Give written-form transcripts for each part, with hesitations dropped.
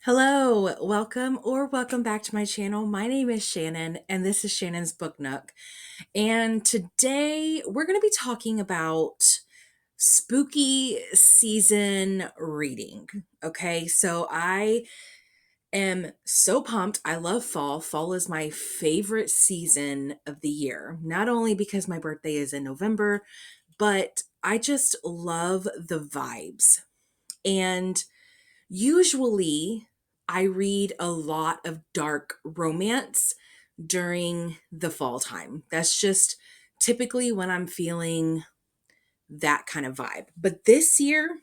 Hello, welcome back to my channel. My name is Shannon, and this is Shannon's Book Nook. And today we're going to be talking about spooky season reading. Okay, so I am so pumped. I love fall. Fall is my favorite season of the year, not only because my birthday is in November, but I just love the vibes. And usually, I read a lot of dark romance during the fall time. That's just typically when I'm feeling that kind of vibe. But this year,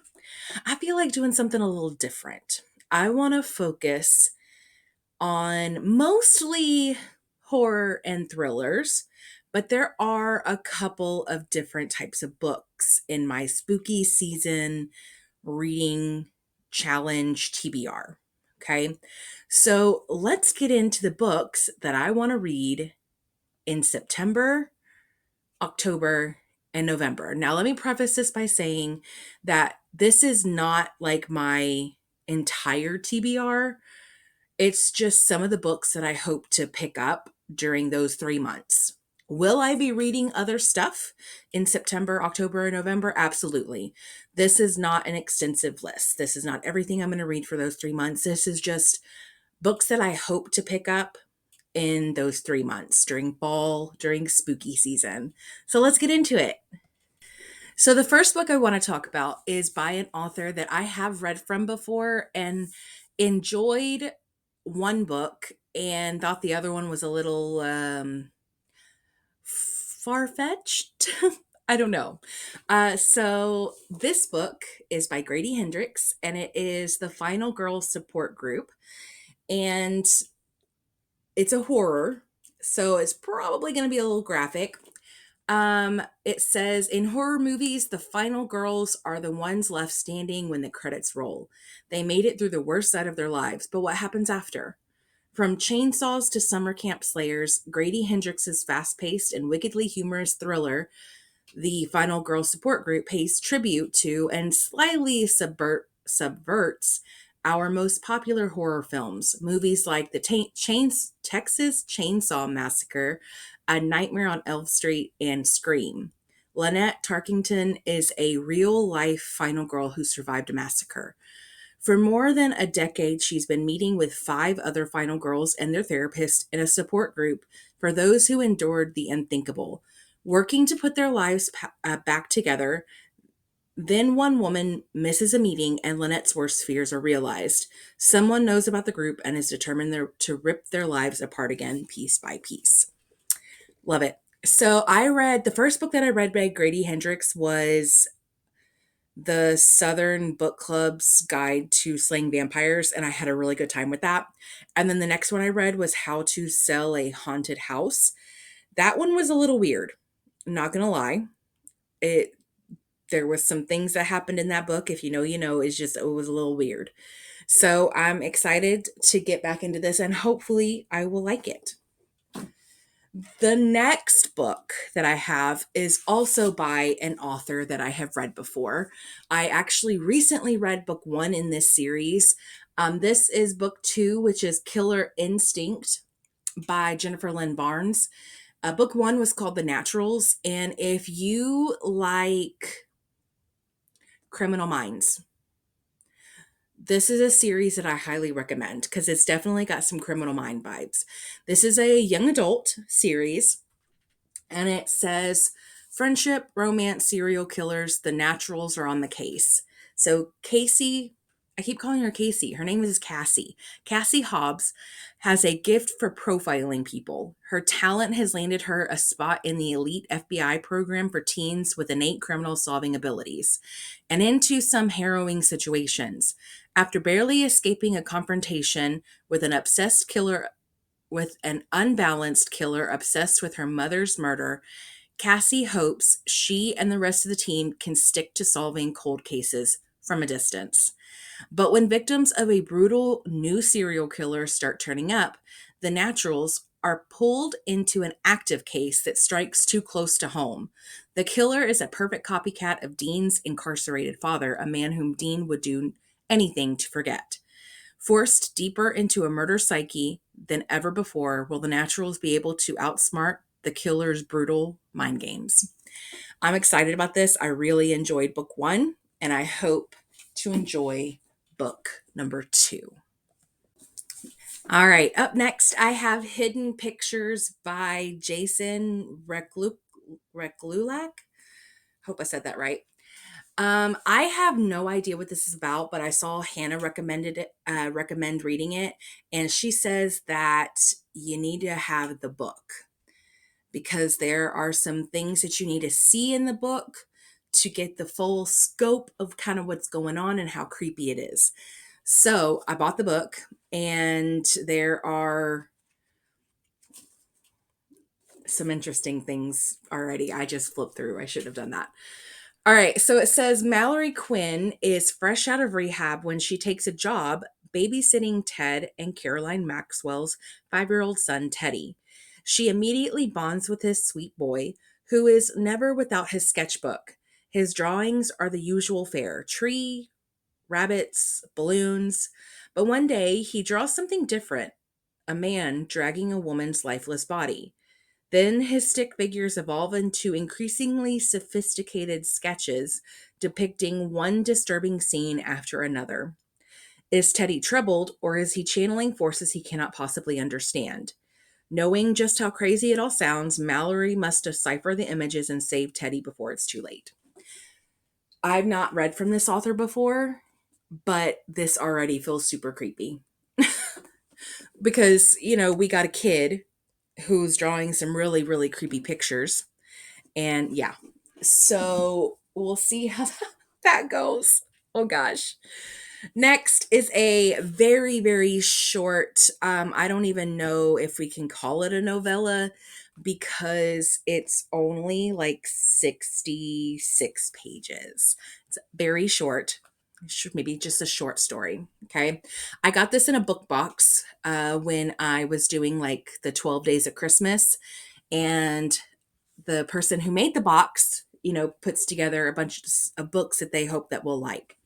I feel like doing something a little different. I want to focus on mostly horror and thrillers, but there are a couple of different types of books in my spooky season reading challenge TBR. Okay. So let's get into the books that I want to read in September, October, and November. Now, let me preface this by saying that this is not like my entire TBR. It's just some of the books that I hope to pick up during those 3 months. Will I be reading other stuff in September, October, and November? Absolutely. This is not an extensive list. This is not everything I'm going to read for those 3 months. This is just books that I hope to pick up in those 3 months during fall, during spooky season. So let's get into it. So, the first book I want to talk about is by an author that I have read from before and enjoyed one book and thought the other one was a little far fetched. I don't know. So, this book is by Grady Hendrix and it is the Final Girl Support Group. And it's a horror. So, it's probably going to be a little graphic. It says in horror movies, the final girls are the ones left standing when the credits roll. They made it through the worst side of their lives, but what happens after? From chainsaws to summer camp slayers, Grady Hendrix's fast-paced and wickedly humorous thriller, The Final Girl Support Group, pays tribute to and slightly subverts our most popular horror films. Movies like the Texas Chainsaw Massacre, A Nightmare on Elm Street, and Scream. Lynette Tarkington is a real-life final girl who survived a massacre. For more than a decade, she's been meeting with 5 other final girls and their therapist in a support group for those who endured the unthinkable, working to put their lives back together. Then one woman misses a meeting and Lynette's worst fears are realized. Someone knows about the group and is determined to rip their lives apart again, piece by piece. Love it. So the first book that I read by Grady Hendrix was the Southern Book Club's Guide to Slaying Vampires, and I had a really good time with that. And then the next one I read was How to Sell a Haunted House. That one was a little weird, not gonna lie. It There was some things that happened in that book. If you know, you know, it was a little weird. So I'm excited to get back into this and hopefully I will like it. The next book that I have is also by an author that I have read before. I actually recently read book 1 in this series. This is book 2, which is Killer Instinct by Jennifer Lynn Barnes. Book 1 was called The Naturals. And if you like Criminal Minds, this is a series that I highly recommend because it's definitely got some Criminal Mind vibes. This is a young adult series, and it says friendship, romance, serial killers, the naturals are on the case. So Casey, I keep calling her Casey. Her name is Cassie. Cassie Hobbs has a gift for profiling people. Her talent has landed her a spot in the elite FBI program for teens with innate criminal solving abilities and into some harrowing situations. After barely escaping a confrontation with an unbalanced killer obsessed with her mother's murder, Cassie hopes she and the rest of the team can stick to solving cold cases from a distance. But when victims of a brutal new serial killer start turning up, the naturals are pulled into an active case that strikes too close to home. The killer is a perfect copycat of Dean's incarcerated father, a man whom Dean would do anything to forget. Forced deeper into a murder psyche than ever before, will the naturals be able to outsmart the killer's brutal mind games? I'm excited about this. I really enjoyed book one, and I hope to enjoy book number two. All right, up next, I have Hidden Pictures by Jason Reklulak. Hope I said that right. I have no idea what this is about, but I saw Hannah recommend reading it, and she says that you need to have the book because there are some things that you need to see in the book to get the full scope of kind of what's going on and how creepy it is. So I bought the book, and there are some interesting things already. I just flipped through. I should have done that. All right. So it says Mallory Quinn is fresh out of rehab when she takes a job babysitting Ted and Caroline Maxwell's 5-year-old son, Teddy. She immediately bonds with this sweet boy, who is never without his sketchbook. His drawings are the usual fare: tree, rabbits, balloons. But one day he draws something different: a man dragging a woman's lifeless body. Then his stick figures evolve into increasingly sophisticated sketches depicting one disturbing scene after another. Is Teddy troubled, or is he channeling forces he cannot possibly understand? Knowing just how crazy it all sounds, Mallory must decipher the images and save Teddy before it's too late. I've not read from this author before, but this already feels super creepy. Because, we got a kid who's drawing some really, really creepy pictures. And yeah, so we'll see how that goes. Oh gosh. Next is a very, very short, I don't even know if we can call it a novella because it's only like 66 pages. It's very short. Maybe just a short story. Okay. I got this in a book box when I was doing like the 12 days of Christmas. And the person who made the box, puts together a bunch of books that they hope that we'll like.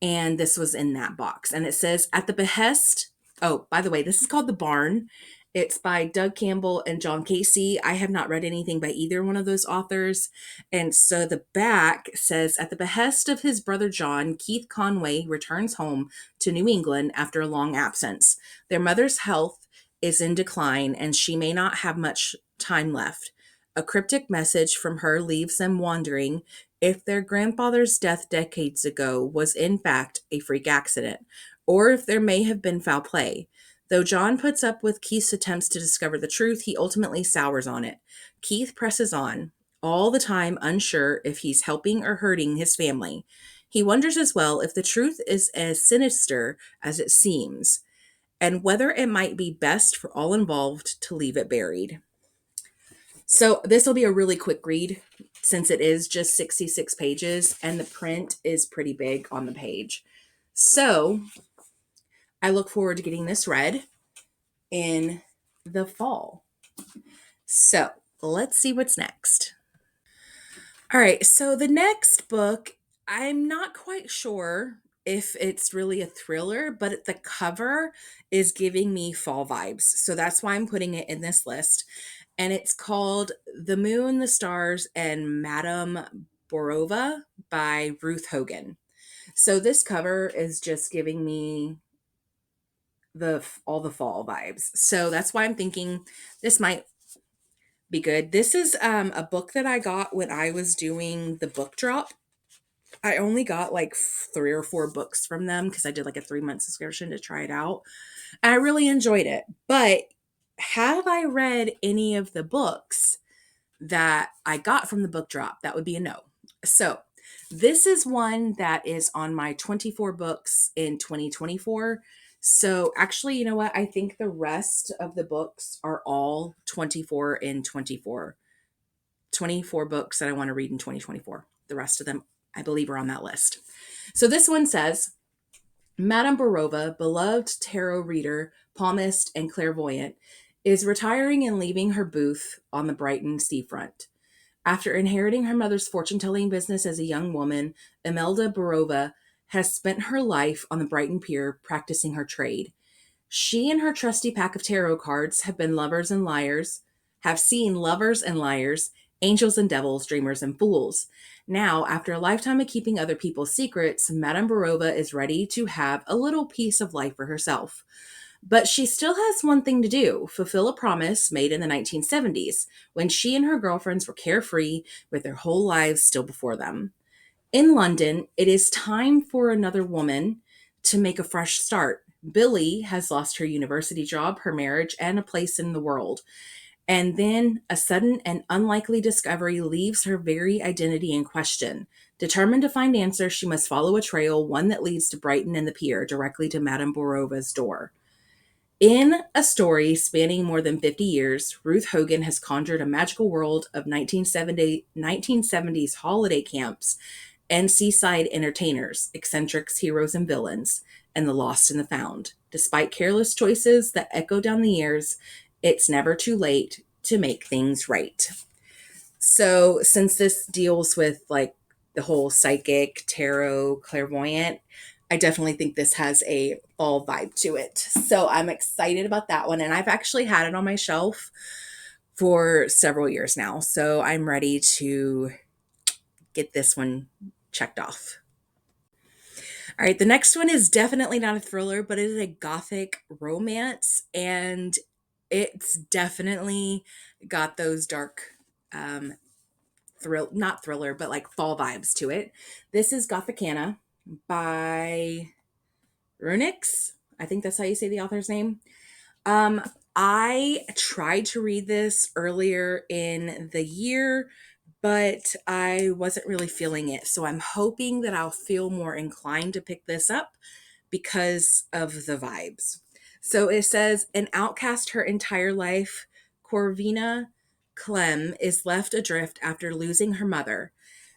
And this was in that box. And it says, at the behest. Oh, by the way, this is called The Barn. It's by Doug Campbell and John Casey. I have not read anything by either one of those authors. And so the back says, at the behest of his brother John, Keith Conway returns home to New England after a long absence. Their mother's health is in decline, and she may not have much time left. A cryptic message from her leaves them wondering if their grandfather's death decades ago was in fact a freak accident, or if there may have been foul play. Though John puts up with Keith's attempts to discover the truth, he ultimately sours on it. Keith presses on, all the time unsure if he's helping or hurting his family. He wonders as well if the truth is as sinister as it seems, and whether it might be best for all involved to leave it buried. So this will be a really quick read since it is just 66 pages and the print is pretty big on the page. So I look forward to getting this read in the fall. So let's see what's next. All right, so the next book, I'm not quite sure if it's really a thriller, but the cover is giving me fall vibes. So that's why I'm putting it in this list. And it's called The Moon, the Stars, and Madame Borova by Ruth Hogan. So this cover is just giving me all the fall vibes. So that's why I'm thinking this might be good. This is a book that I got when I was doing the book drop. I only got like 3 or 4 books from them because I did like a 3-month subscription to try it out. And I really enjoyed it. But have I read any of the books that I got from the book drop? That would be a no. So this is one that is on my 24 books in 2024. So actually, you know what? I think the rest of the books are all 24 in 24. 24 books that I want to read in 2024. The rest of them, I believe, are on that list. So this one says, Madame Borova, beloved tarot reader, palmist, and clairvoyant, is retiring and leaving her booth on the Brighton seafront. After inheriting her mother's fortune-telling business as a young woman, Imelda Borova has spent her life on the Brighton Pier practicing her trade. She and her trusty pack of tarot cards have seen lovers and liars, angels and devils, dreamers and fools. Now, after a lifetime of keeping other people's secrets, Madame Barova is ready to have a little piece of life for herself. But she still has one thing to do: fulfill a promise made in the 1970s, when she and her girlfriends were carefree with their whole lives still before them. In London, it is time for another woman to make a fresh start. Billy has lost her university job, her marriage, and a place in the world. And then a sudden and unlikely discovery leaves her very identity in question. Determined to find answers, she must follow a trail, one that leads to Brighton and the pier, directly to Madame Borova's door. In a story spanning more than 50 years, Ruth Hogan has conjured a magical world of 1970s holiday camps and seaside entertainers, eccentrics, heroes, and villains, and the lost and the found. Despite careless choices that echo down the years, it's never too late to make things right. So, since this deals with like the whole psychic, tarot, clairvoyant, I definitely think this has a fall vibe to it. So, I'm excited about that one. And I've actually had it on my shelf for several years now. So, I'm ready to get this one checked off. All right, the next one is definitely not a thriller, but it is a gothic romance, and it's definitely got those dark, um, not thriller, but like fall vibes to it. This is Gothicana by Runix. I think that's how you say the author's name. Um, I tried to read this earlier in the year, but I wasn't really feeling it. So I'm hoping that I'll feel more inclined to pick this up because of the vibes. So it says, an outcast her entire life, Corvina Clem is left adrift after losing her mother.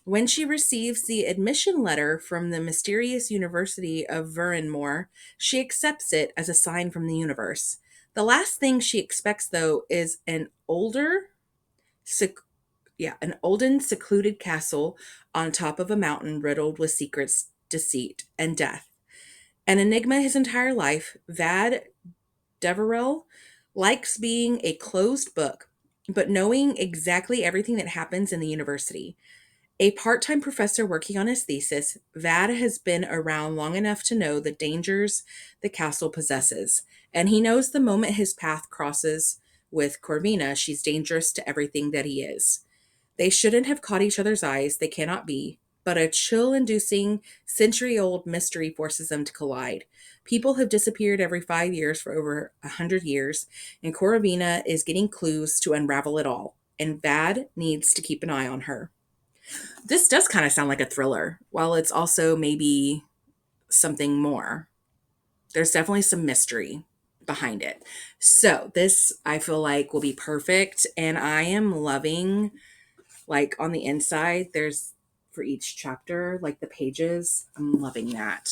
When she receives the admission letter from the mysterious University of Verranmore, she accepts it as a sign from the universe. The last thing she expects, though, is sec- an olden secluded castle on top of a mountain riddled with secrets, deceit, and death. An enigma his entire life, Vad Deverell likes being a closed book, but knowing exactly everything that happens in the university. A part time professor working on his thesis, Vad has been around long enough to know the dangers the castle possesses, and he knows the moment his path crosses with Corvina, she's dangerous to everything that he is. They shouldn't have caught each other's eyes, they cannot be, but a chill inducing, century old mystery forces them to collide. People have disappeared every 5 years for over 100 years, and Corvina is getting clues to unravel it all, and Vad needs to keep an eye on her. This does kind of sound like a thriller, while it's also maybe something more. There's definitely some mystery behind it. So, this I feel like will be perfect, and I am loving, like, on the inside, there's for each chapter, like the pages. I'm loving that.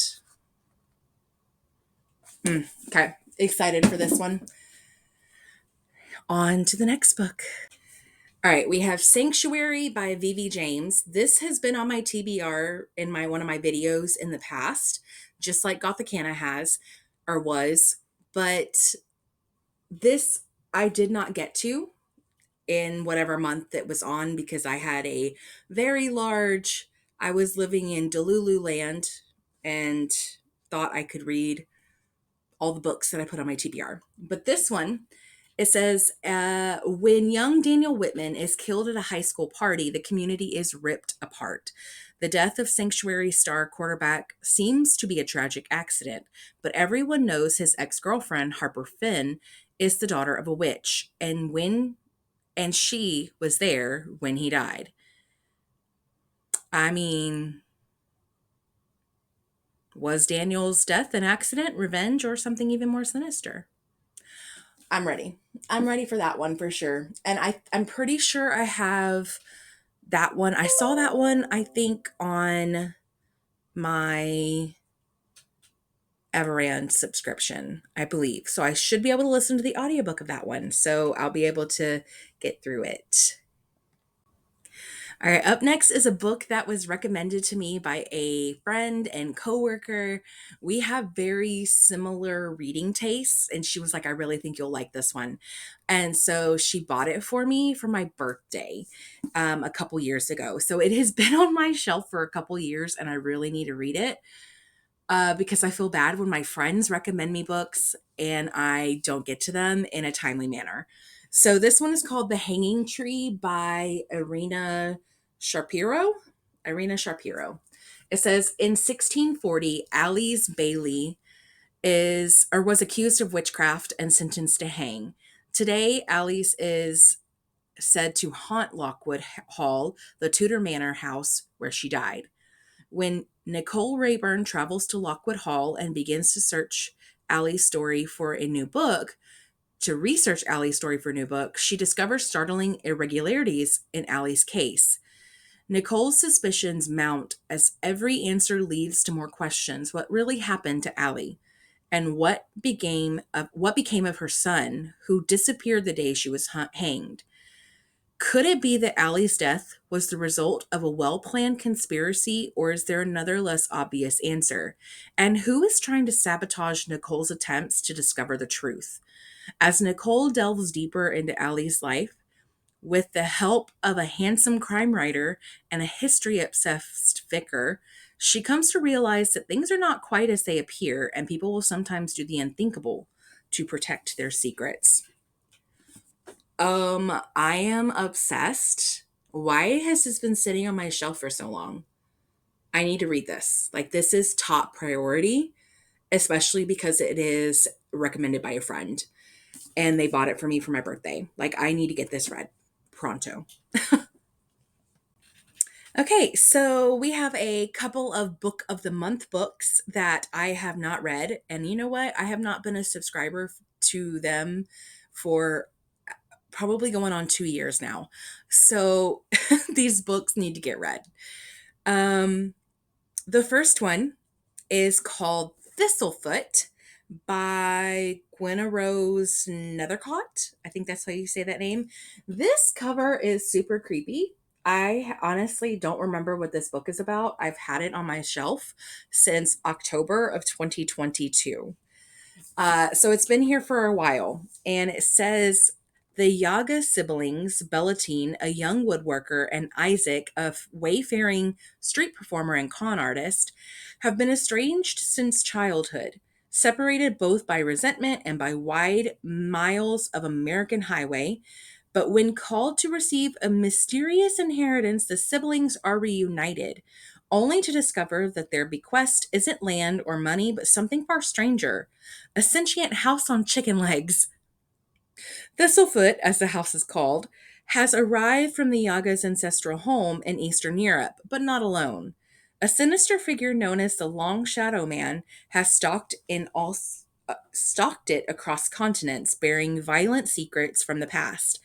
Okay, excited for this one. On to the next book. All right, we have Sanctuary by Vivi James. This has been on my TBR in one of my videos in the past, just like Gothicana has or was, but this I did not get to in whatever month it was on because I had a very large, I was living in Delulu land and thought I could read all the books that I put on my TBR. But this one, it says, when young Daniel Whitman is killed at a high school party, the community is ripped apart. The death of Sanctuary star quarterback seems to be a tragic accident, but everyone knows his ex-girlfriend, Harper Finn, is the daughter of a witch, and she was there when he died. I mean, was Daniel's death an accident, revenge, or something even more sinister? I'm ready. I'm ready for that one for sure. And I'm pretty sure I have that one. I saw that one, I think, on my Everand subscription, I believe. So I should be able to listen to the audiobook of that one. So I'll be able to get through it. All right, up next is a book that was recommended to me by a friend and coworker. We have very similar reading tastes, and she was like, "I really think you'll like this one." And so she bought it for me for my birthday a couple years ago. So it has been on my shelf for a couple years, and I really need to read it because I feel bad when my friends recommend me books and I don't get to them in a timely manner. So this one is called The Hanging Tree by Irina Shapiro. It says in 1640, Alice Bailey was accused of witchcraft and sentenced to hang. Today, Alice is said to haunt Lockwood Hall, the Tudor manor house where she died. When Nicole Rayburn travels to Lockwood Hall and begins to search Allie's story for a new book, to research Allie's story for a new book, she discovers startling irregularities in Allie's case. Nicole's suspicions mount as every answer leads to more questions. What really happened to Allie? And what became of her son, who disappeared the day she was hanged? Could it be that Allie's death was the result of a well planned conspiracy, or is there another less obvious answer? And who is trying to sabotage Nicole's attempts to discover the truth? As Nicole delves deeper into Allie's life, with the help of a handsome crime writer and a history obsessed vicar, she comes to realize that things are not quite as they appear, and people will sometimes do the unthinkable to protect their secrets. I am obsessed. Why has this been sitting on my shelf for so long? I need to read this. Like, this is top priority, especially because it is recommended by a friend and they bought it for me for my birthday. Like, I need to get this read pronto. Okay, so we have a couple of book of the month books that I have not read. And you know what? I have not been a subscriber to them for probably going on 2 years now. So these books need to get read. Um, the first one is called Thistlefoot by Gwenna Rose Nethercott. I think that's how you say that name. This cover is super creepy. I honestly don't remember what this book is about. I've had it on my shelf since October of 2022. So it's been here for a while, and it says the Yaga siblings, Bellatine, a young woodworker, and Isaac, a wayfaring street performer and con artist, have been estranged since childhood, separated both by resentment and by wide miles of American highway. But when called to receive a mysterious inheritance, the siblings are reunited, only to discover that their bequest isn't land or money, but something far stranger, a sentient house on chicken legs. Thistlefoot, as the house is called, has arrived from the Yaga's ancestral home in Eastern Europe, but not alone. A sinister figure known as the Long Shadow Man has stalked it across continents, bearing violent secrets from the past,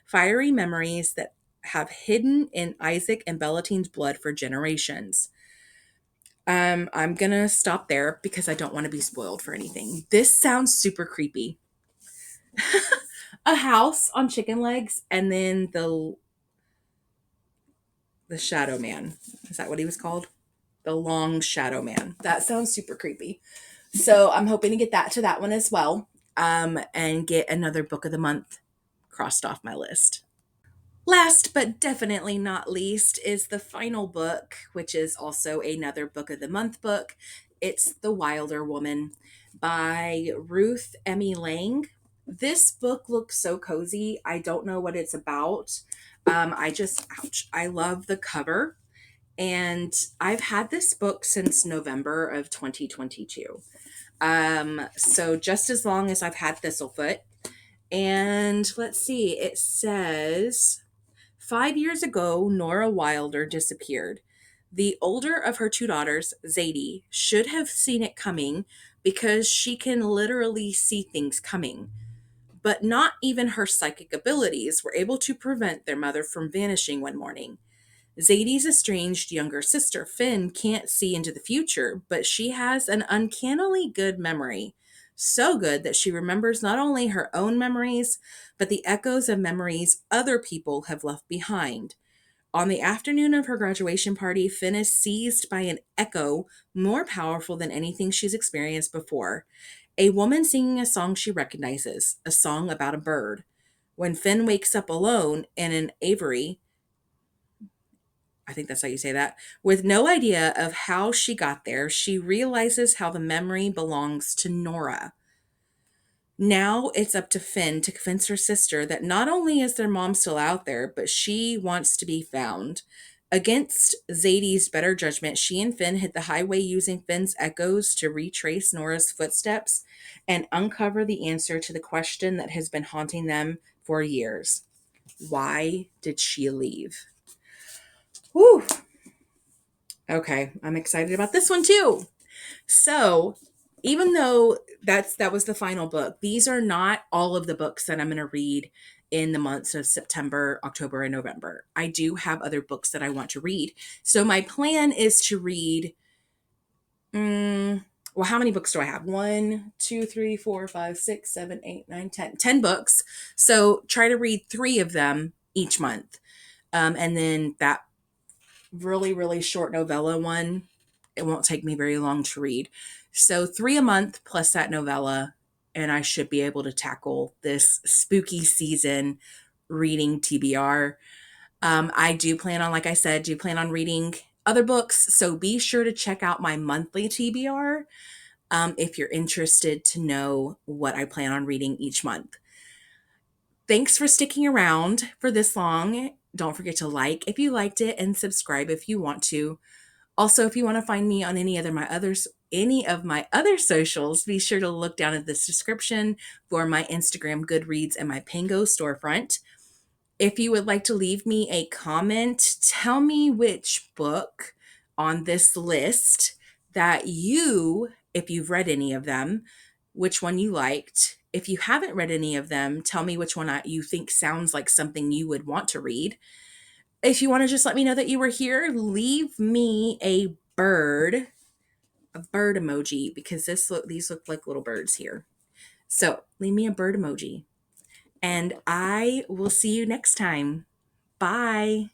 fiery memories that have hidden in Isaac and Bellatine's blood for generations. I'm gonna stop there because I don't want to be spoiled for anything. This sounds super creepy. A house on chicken legs, and then the Shadow Man. Is that what he was called? The Long Shadow Man. That sounds super creepy. So I'm hoping to get that one as well, and get another book of the month crossed off my list. Last but definitely not least is the final book, which is also another book of the month book. It's The Wilder Woman by Ruth Emmy Lang. This book looks so cozy. I don't know what it's about. Ouch, I love the cover. And I've had this book since November of 2022. So just as long as I've had Thistlefoot. And let's see, it says 5 years ago, Nora Wilder disappeared. The older of her two daughters, Zadie, should have seen it coming because she can literally see things coming. But not even her psychic abilities were able to prevent their mother from vanishing one morning. Zadie's estranged younger sister, Finn, can't see into the future, but she has an uncannily good memory. So good that she remembers not only her own memories, but the echoes of memories other people have left behind. On the afternoon of her graduation party, Finn is seized by an echo more powerful than anything she's experienced before. A woman singing a song she recognizes, a song about a bird. When Finn wakes up alone in an aviary, I think that's how you say that, with no idea of how she got there, she realizes how the memory belongs to Nora. Now it's up to Finn to convince her sister that not only is their mom still out there, but she wants to be found. Against Zadie's better judgment, she and Finn hit the highway using Finn's echoes to retrace Nora's footsteps and uncover the answer to the question that has been haunting them for years. Why did she leave? Whew. Okay, I'm excited about this one too. So, even though that was the final book, these are not all of the books that I'm going to read in the months of September, October, and November. I do have other books that I want to read. So my plan is to read. Well, how many books do I have? 1, 2, 3, 4, 5, 6, 7, 8, 9, 10. 10 books. So try to read 3 of them each month. And then that really, really short novella one, it won't take me very long to read. So 3 a month plus that novella, and I should be able to tackle this spooky season reading TBR. I do plan on, like I said, do plan on reading other books. So be sure to check out my monthly TBR if you're interested to know what I plan on reading each month. Thanks for sticking around for this long. Don't forget to like if you liked it and subscribe if you want to. Also, if you want to find me on any of my other socials, be sure to look down at this description for my Instagram, Goodreads, and my Pango storefront. If you would like to leave me a comment, tell me which book on this list that if you've read any of them, which one you liked. If you haven't read any of them, tell me which one you think sounds like something you would want to read. If you want to just let me know that you were here, leave me a bird emoji, because these look like little birds here. So leave me a bird emoji, and I will see you next time. Bye.